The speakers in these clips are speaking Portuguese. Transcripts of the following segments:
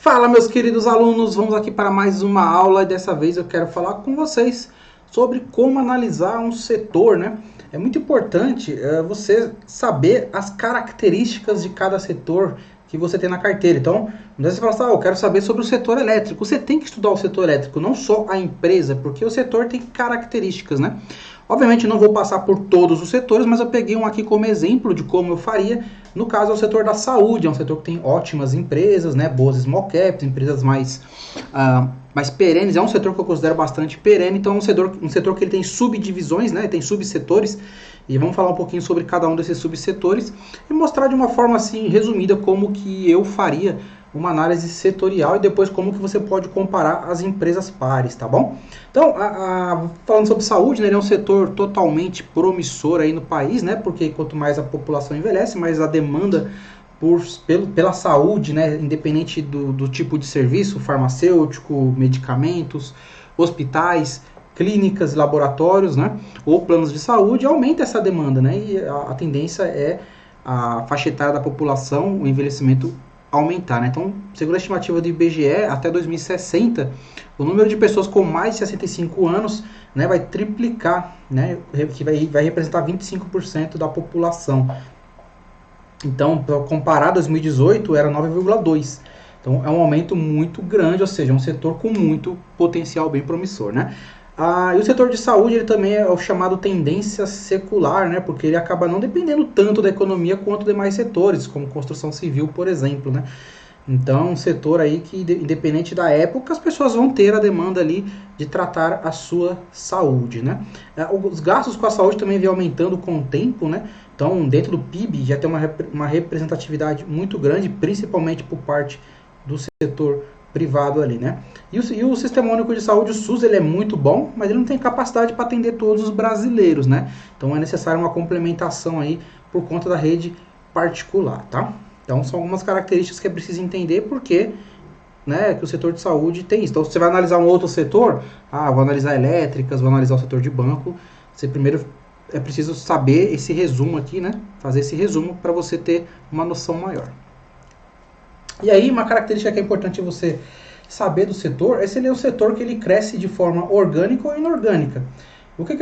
Fala, meus queridos alunos, vamos aqui para mais uma aula e dessa vez eu quero falar com vocês sobre como analisar um setor, né? É muito importante você saber as características de cada setor que você tem na carteira. Então, não você fala assim, eu quero saber sobre o setor elétrico. Você tem que estudar o setor elétrico, não só a empresa, porque o setor tem características, né? Obviamente não vou passar por todos os setores, mas eu peguei um aqui como exemplo de como eu faria. No caso é o setor da saúde, é um setor que tem ótimas empresas, né, boas small caps, empresas mais perenes, é um setor que eu considero bastante perene, então é um setor que ele tem subdivisões, né, tem subsetores, e vamos falar um pouquinho sobre cada um desses subsetores e mostrar de uma forma assim resumida como que eu faria uma análise setorial e depois como que você pode comparar as empresas pares, tá bom? Então, falando sobre saúde, né, ele é um setor totalmente promissor aí no país, né, porque quanto mais a população envelhece, mais a demanda pela saúde, né, independente do tipo de serviço, farmacêutico, medicamentos, hospitais, clínicas, laboratórios, né, ou planos de saúde, aumenta essa demanda, né, e a tendência é a faixa etária da população, o envelhecimento aumentar, né? Então, segundo a estimativa do IBGE, até 2060, o número de pessoas com mais de 65 anos, né, vai triplicar, né, que vai representar 25% da população. Então, para comparar 2018, era 9,2%. Então, é um aumento muito grande, ou seja, um setor com muito potencial bem promissor, né? E o setor de saúde ele também é o chamado tendência secular, né? Porque ele acaba não dependendo tanto da economia quanto demais setores, como construção civil, por exemplo, né? Então, um setor aí que, independente da época, as pessoas vão ter a demanda ali de tratar a sua saúde, né? Os gastos com a saúde também vêm aumentando com o tempo, né? Então, dentro do PIB já tem uma representatividade muito grande, principalmente por parte do setor privado ali, né? E o Sistema Único de Saúde, o SUS, ele é muito bom, mas ele não tem capacidade para atender todos os brasileiros, né? Então é necessário uma complementação aí por conta da rede particular, tá? Então são algumas características que é preciso entender porque, né, que o setor de saúde tem isso. Então se você vai analisar um outro setor, vou analisar elétricas, vou analisar o setor de banco, você primeiro é preciso saber esse resumo aqui, né? Fazer esse resumo para você ter uma noção maior. E aí, uma característica que é importante você saber do setor é se ele é um setor que ele cresce de forma orgânica ou inorgânica. O que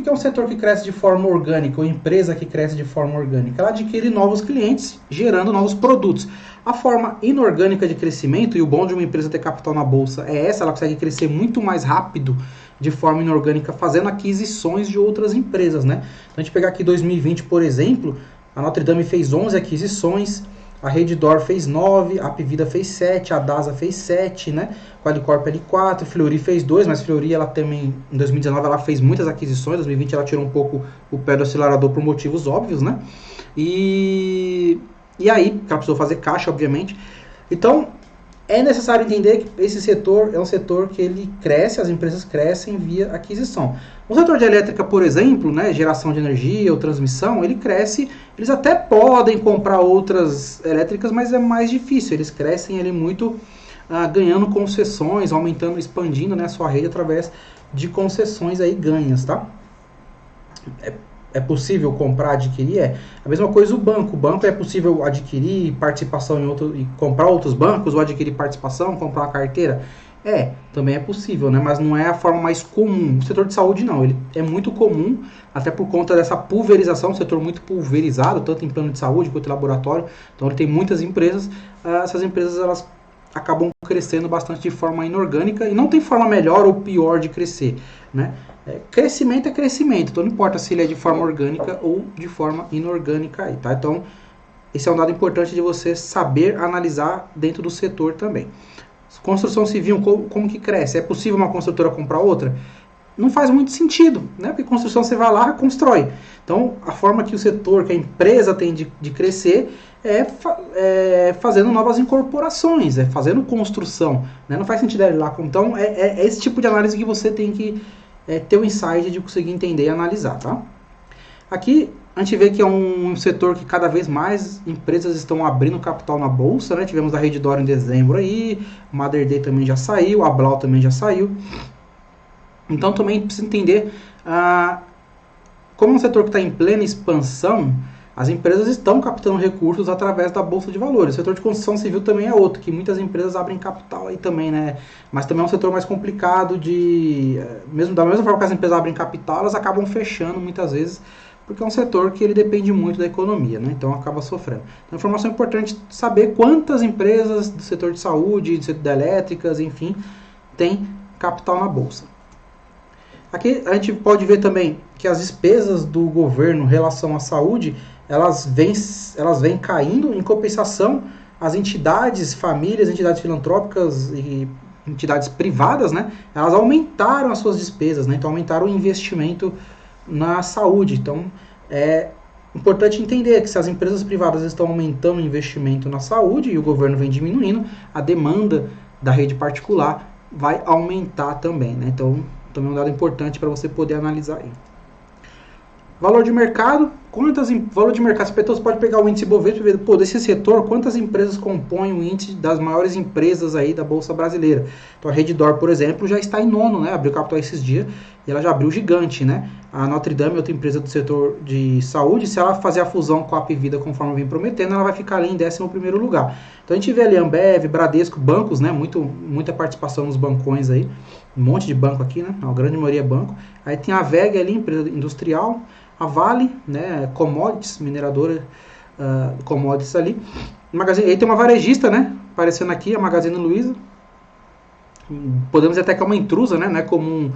é um setor que cresce de forma orgânica, ou empresa que cresce de forma orgânica? Ela adquire novos clientes, gerando novos produtos. A forma inorgânica de crescimento, e o bom de uma empresa ter capital na bolsa é essa, ela consegue crescer muito mais rápido de forma inorgânica, fazendo aquisições de outras empresas, né? Então, a gente pegar aqui 2020, por exemplo, a Notre Dame fez 11 aquisições, a Redditor fez 9, a Apvida fez 7, a Dasa fez 7, né? Qualicorp L4, Fleury fez 2, mas Fleury ela também, em 2019, ela fez muitas aquisições, em 2020 ela tirou um pouco o pé do acelerador por motivos óbvios, né? E aí, ela precisou fazer caixa, obviamente. Então, é necessário entender que esse setor é um setor que ele cresce, as empresas crescem via aquisição. O setor de elétrica, por exemplo, né, geração de energia ou transmissão, ele cresce, eles até podem comprar outras elétricas, mas é mais difícil, eles crescem ele muito ganhando concessões, aumentando, expandindo, né, a sua rede através de concessões aí ganhas, tá? É possível comprar, adquirir? A mesma coisa o banco. O banco é possível adquirir participação em outro, e comprar outros bancos, ou adquirir participação, comprar uma carteira? Também é possível, né? Mas não é a forma mais comum. O setor de saúde não, ele é muito comum, até por conta dessa pulverização, um setor muito pulverizado, tanto em plano de saúde quanto em laboratório. Então ele tem muitas empresas, essas empresas elas acabam crescendo bastante de forma inorgânica e não tem forma melhor ou pior de crescer, né? Crescimento é crescimento, então não importa se ele é de forma orgânica ou de forma inorgânica aí, tá? Então, esse é um dado importante de você saber analisar dentro do setor também. Construção civil, como que cresce? É possível uma construtora comprar outra? Não faz muito sentido, né? Porque construção você vai lá e constrói. Então, a forma que o setor, que a empresa tem de crescer é fazendo novas incorporações, é fazendo construção, né? Não faz sentido ele lá. Então, é esse tipo de análise que você tem que ter o insight de conseguir entender e analisar, tá? Aqui a gente vê que é um setor que cada vez mais empresas estão abrindo capital na bolsa, né? Tivemos a Redditor em dezembro aí, o Mother Day também já saiu, a Blau também já saiu. Então também precisa entender como um setor que está em plena expansão, as empresas estão captando recursos através da Bolsa de Valores. O setor de construção civil também é outro, que muitas empresas abrem capital aí também, né? Mas também é um setor mais complicado mesmo da mesma forma que as empresas abrem capital, elas acabam fechando muitas vezes, porque é um setor que ele depende muito da economia, né? Então acaba sofrendo. Então, informação importante saber quantas empresas do setor de saúde, do setor de elétricas, enfim, tem capital na Bolsa. Aqui a gente pode ver também que as despesas do governo em relação à saúde, elas vêm caindo, em compensação, as entidades, famílias, entidades filantrópicas e entidades privadas, né, elas aumentaram as suas despesas, né, então aumentaram o investimento na saúde. Então é importante entender que se as empresas privadas estão aumentando o investimento na saúde e o governo vem diminuindo, a demanda da rede particular vai aumentar também, né? Então também é um dado importante para você poder analisar aí. Valor de mercado, valor de mercado, você pode pegar o índice Bovespa e ver, pô, desse setor, quantas empresas compõem o índice das maiores empresas aí da Bolsa Brasileira. Então a Redditor, por exemplo, já está em nono, né? Abriu capital esses dias e ela já abriu gigante, né? A Notre Dame, outra empresa do setor de saúde, se ela fazer a fusão com a Apvida conforme vem prometendo, ela vai ficar ali em 11º lugar. Então a gente vê ali Ambev, Bradesco, bancos, né? Muita participação nos bancões aí, um monte de banco aqui, né? A grande maioria é banco. Aí tem a VEG ali, empresa industrial, a Vale, né, commodities, mineradora, commodities ali. Aí tem uma varejista, né, aparecendo aqui, a Magazine Luiza. Podemos dizer até que é uma intrusa, né, não é comum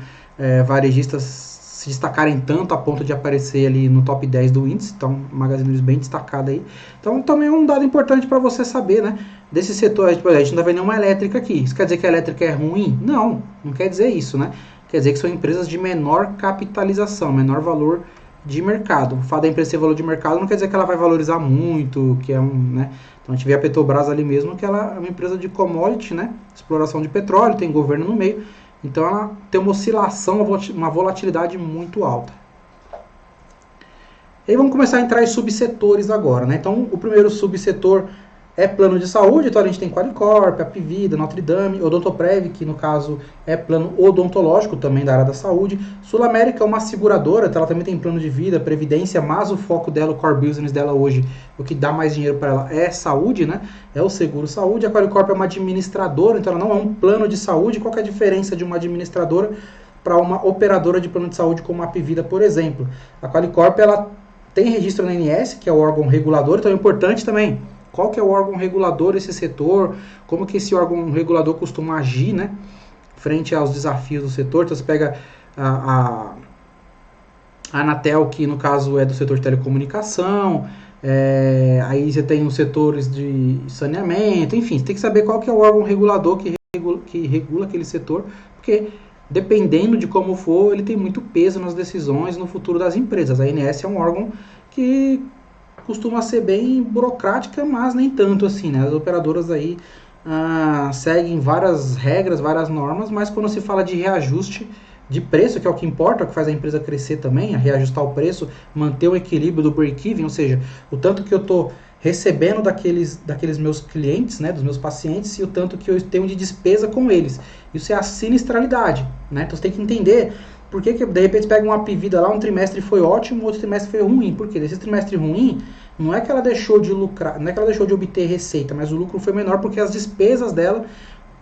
varejistas se destacarem tanto a ponto de aparecer ali no top 10 do índice. Então, Magazine Luiza bem destacada aí. Então, também é um dado importante para você saber, né, desse setor. A gente não está vendo nenhuma elétrica aqui. Isso quer dizer que a elétrica é ruim? Não quer dizer isso, né. Quer dizer que são empresas de menor capitalização, menor valor de mercado. O fato da empresa ter valor de mercado não quer dizer que ela vai valorizar muito, que é né? Então a gente vê a Petrobras ali mesmo, que ela é uma empresa de commodity, né? Exploração de petróleo, tem governo no meio, então ela tem uma oscilação, uma volatilidade muito alta. E aí vamos começar a entrar em subsetores agora, né? Então o primeiro subsetor é plano de saúde, então a gente tem Qualicorp, Apvida, Notre Dame, Odontoprev, que no caso é plano odontológico também da área da saúde. Sul América é uma seguradora, então ela também tem plano de vida, previdência, mas o foco dela, o core business dela hoje, o que dá mais dinheiro para ela é saúde, né? É o seguro saúde. A Qualicorp é uma administradora, então ela não é um plano de saúde. Qual que é a diferença de uma administradora para uma operadora de plano de saúde como a Apvida, por exemplo? A Qualicorp, ela tem registro na ANS, que é o órgão regulador, então é importante também. Qual que é o órgão regulador desse setor, como que esse órgão regulador costuma agir, né, frente aos desafios do setor. Então você pega a Anatel, que no caso é do setor de telecomunicação, aí você tem os setores de saneamento, enfim, você tem que saber qual que é o órgão regulador que regula aquele setor, porque dependendo de como for, ele tem muito peso nas decisões no futuro das empresas. A ANS é um órgão que costuma ser bem burocrática, mas nem tanto assim, né? As operadoras aí seguem várias regras, várias normas, mas quando se fala de reajuste de preço, que é o que importa, é o que faz a empresa crescer também, a reajustar o preço, manter o equilíbrio do break-even, ou seja, o tanto que eu estou recebendo daqueles meus clientes, né, dos meus pacientes, e o tanto que eu tenho de despesa com eles. Isso é a sinistralidade, né? Então você tem que entender por que de repente pega uma Apvida lá, um trimestre foi ótimo, outro trimestre foi ruim. Por quê? Desse trimestre ruim, não é que ela deixou de lucrar, não é que ela deixou de obter receita, mas o lucro foi menor porque as despesas dela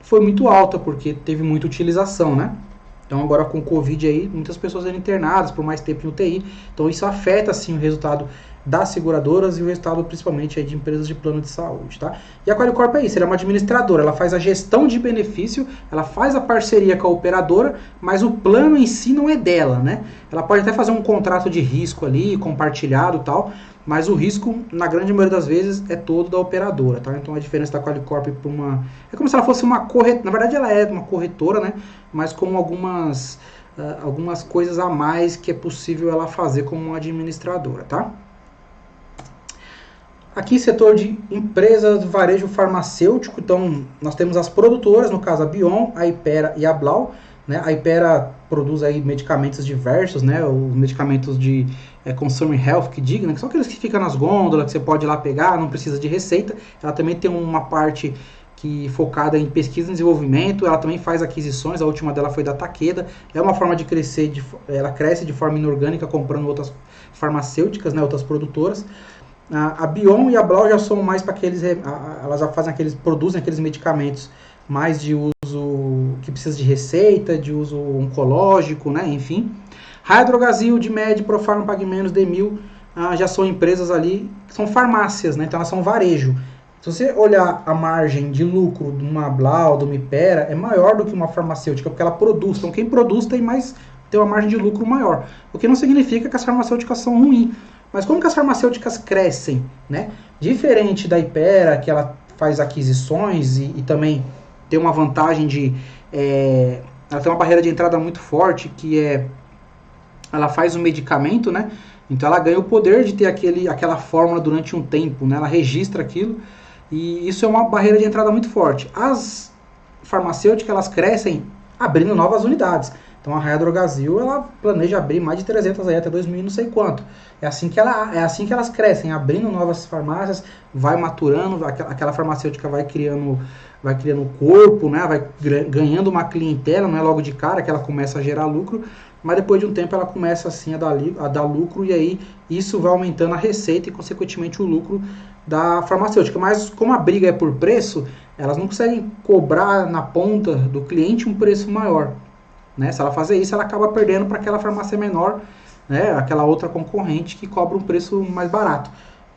foi muito alta, porque teve muita utilização, né? Então agora com o Covid aí, muitas pessoas eram internadas por mais tempo em UTI, então isso afeta sim o resultado das seguradoras e o resultado principalmente aí de empresas de plano de saúde, tá? E a Qualicorp é isso, ela é uma administradora, ela faz a gestão de benefício, ela faz a parceria com a operadora, mas o plano em si não é dela, né? Ela pode até fazer um contrato de risco ali, compartilhado e tal, mas o risco, na grande maioria das vezes, é todo da operadora, tá? Então a diferença da Qualicorp para uma... É como se ela fosse uma corretora, na verdade ela é uma corretora, né? Mas com algumas coisas a mais que é possível ela fazer como uma administradora, tá? Aqui, setor de empresas de varejo farmacêutico, então nós temos as produtoras, no caso a Bion, a Hypera e a Blau, né? A Hypera produz aí medicamentos diversos, né? Os medicamentos de Consumer Health, que diga, né? Que são aqueles que ficam nas gôndolas, que você pode ir lá pegar, não precisa de receita. Ela também tem uma parte que focada em pesquisa e desenvolvimento, ela também faz aquisições, a última dela foi da Takeda, é uma forma de crescer, ela cresce de forma inorgânica comprando outras farmacêuticas, né? Outras produtoras. A Bion e a Blau já são mais para aqueles, elas já fazem produzem aqueles medicamentos mais de uso que precisa de receita, de uso oncológico, né, enfim. Raia Drogasil, Dimed, Profarma, Pagmenos, Demil, já são empresas ali, são farmácias, né, então elas são varejo. Se você olhar a margem de lucro de uma Blau, de uma Hypera, é maior do que uma farmacêutica, porque ela produz. Então quem produz tem uma margem de lucro maior. O que não significa que as farmacêuticas são ruins. Mas como que as farmacêuticas crescem, né? Diferente da Hypera, que ela faz aquisições e também tem uma vantagem de... ela tem uma barreira de entrada muito forte, que é... ela faz o medicamento, né? Então ela ganha o poder de ter aquela fórmula durante um tempo, né? Ela registra aquilo e isso é uma barreira de entrada muito forte. As farmacêuticas, elas crescem abrindo novas unidades. Então a Raia Drogasil, ela planeja abrir mais de 300 aí até 2000 e não sei quanto. É assim que elas crescem, abrindo novas farmácias, vai maturando, aquela farmacêutica vai criando corpo, né? Vai ganhando uma clientela, não é logo de cara que ela começa a gerar lucro, mas depois de um tempo ela começa assim a dar lucro, e aí isso vai aumentando a receita e consequentemente o lucro da farmacêutica. Mas como a briga é por preço, elas não conseguem cobrar na ponta do cliente um preço maior, né? Se ela fazer isso, ela acaba perdendo para aquela farmácia menor, né? Aquela outra concorrente que cobra um preço mais barato.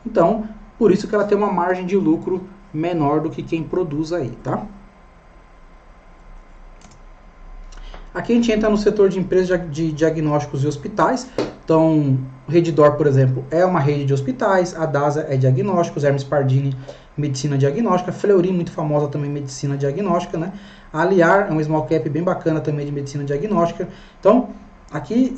Então, por isso que ela tem uma margem de lucro menor do que quem produz aí, tá? Aqui a gente entra no setor de empresas de diagnósticos e hospitais. Então, o Redditor, por exemplo, é uma rede de hospitais, a DASA é diagnósticos, Hermes Pardini, medicina diagnóstica, Fleury, muito famosa também, medicina diagnóstica, né? A Aliar é um small cap bem bacana também de medicina diagnóstica. Então, aqui,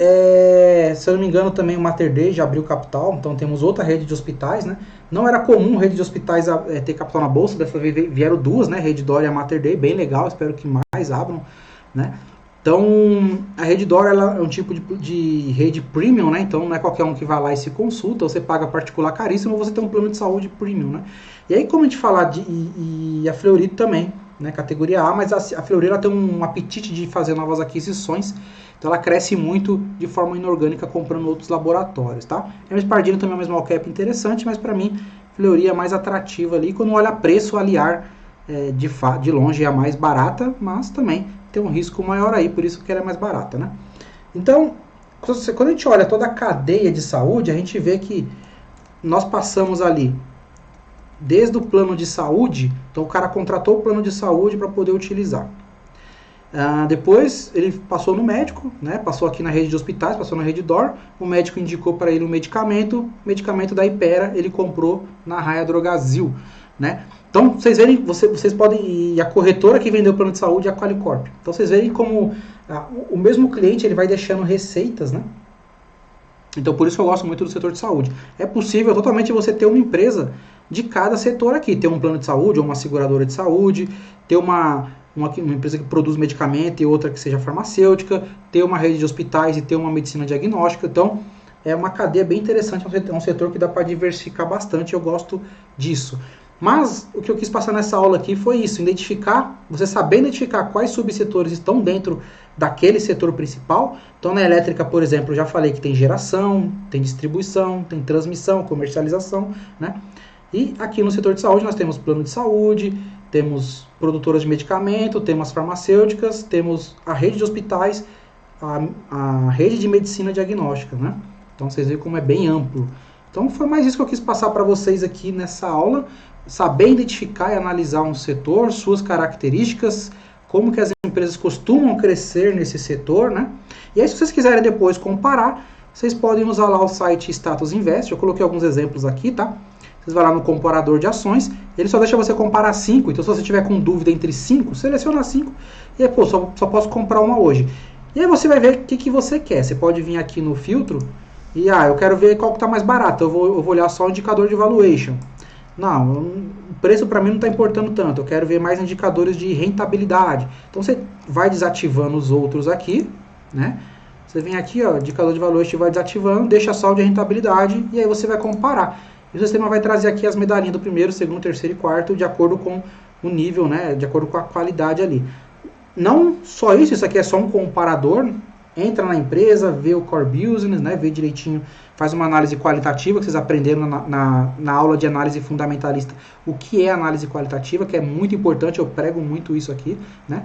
se eu não me engano, também o Mater Dei já abriu capital, então temos outra rede de hospitais, né? Não era comum rede de hospitais ter capital na bolsa, dessa vez vieram duas, né? Redditor e a Mater Dei, bem legal, espero que mais abram, né? Então, a Redditor ela é um tipo de rede premium, né? Então, não é qualquer um que vai lá e se consulta, você paga particular caríssimo, você tem um plano de saúde premium, né? E aí, como a gente falar e a Fleury também, né? Categoria A, mas a Fleury ela tem um apetite de fazer novas aquisições, então ela cresce muito de forma inorgânica comprando outros laboratórios, tá? Hermes Pardini também é uma small cap interessante, mas para mim, Fleury é mais atrativa ali. Quando olha preço, a Aliar de longe é a mais barata, mas também tem um risco maior aí, por isso que ela é mais barata, né? Então, quando a gente olha toda a cadeia de saúde, a gente vê que nós passamos ali desde o plano de saúde, então o cara contratou o plano de saúde para poder utilizar. Depois ele passou no médico, né? Passou aqui na rede de hospitais, passou na Redditor, o médico indicou para ele um medicamento da Hypera ele comprou na Raia Drogasil, né? Então, vocês verem, vocês podem, e a corretora que vendeu o plano de saúde é a Qualicorp. Então, vocês verem como o mesmo cliente ele vai deixando receitas, né? Então, por isso que eu gosto muito do setor de saúde. É possível totalmente você ter uma empresa de cada setor aqui. Ter um plano de saúde ou uma seguradora de saúde, ter uma empresa que produz medicamento e outra que seja farmacêutica, ter uma rede de hospitais e ter uma medicina diagnóstica. Então, é uma cadeia bem interessante, é um setor que dá para diversificar bastante, eu gosto disso. Mas o que eu quis passar nessa aula aqui foi isso, você saber identificar quais subsetores estão dentro daquele setor principal. Então na elétrica, por exemplo, eu já falei que tem geração, tem distribuição, tem transmissão, comercialização, né? E aqui no setor de saúde nós temos plano de saúde, temos produtoras de medicamento, temos farmacêuticas, temos a rede de hospitais, a rede de medicina diagnóstica, né? Então vocês veem como é bem amplo. Então foi mais isso que eu quis passar para vocês aqui nessa aula. Saber identificar e analisar um setor, suas características, como que as empresas costumam crescer nesse setor, né? E aí, se vocês quiserem depois comparar, vocês podem usar lá o site Status Invest. Eu coloquei alguns exemplos aqui, tá? Vocês vão lá no comparador de ações, ele só deixa você comparar 5. Então, se você tiver com dúvida entre 5, seleciona 5 e aí, pô, só posso comprar uma hoje. E aí você vai ver o que você quer. Você pode vir aqui no filtro e, eu quero ver qual que está mais barato. Eu vou olhar só o indicador de valuation. Não, o preço para mim não está importando tanto, eu quero ver mais indicadores de rentabilidade. Então você vai desativando os outros aqui, né? Você vem aqui, ó, indicador de valor, vai desativando, deixa só o de rentabilidade e aí você vai comparar. E o sistema vai trazer aqui as medalhinhas do primeiro, segundo, terceiro e quarto, de acordo com o nível, né? De acordo com a qualidade ali. Não só isso aqui é só um comparador, entra na empresa, vê o core business, né, vê direitinho, faz uma análise qualitativa, que vocês aprenderam na aula de análise fundamentalista, o que é análise qualitativa, que é muito importante, eu prego muito isso aqui, né?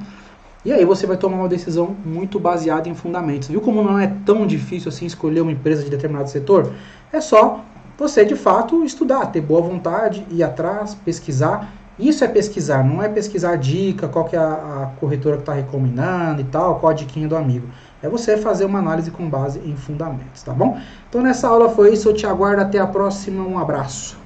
E aí você vai tomar uma decisão muito baseada em fundamentos. Viu como não é tão difícil assim escolher uma empresa de determinado setor? É só você, de fato, estudar, ter boa vontade, ir atrás, pesquisar. Isso é pesquisar, não é pesquisar dica, qual que é a corretora que está recomendando e tal, qual a diquinha do amigo. É você fazer uma análise com base em fundamentos, tá bom? Então nessa aula foi isso, eu te aguardo até a próxima, um abraço.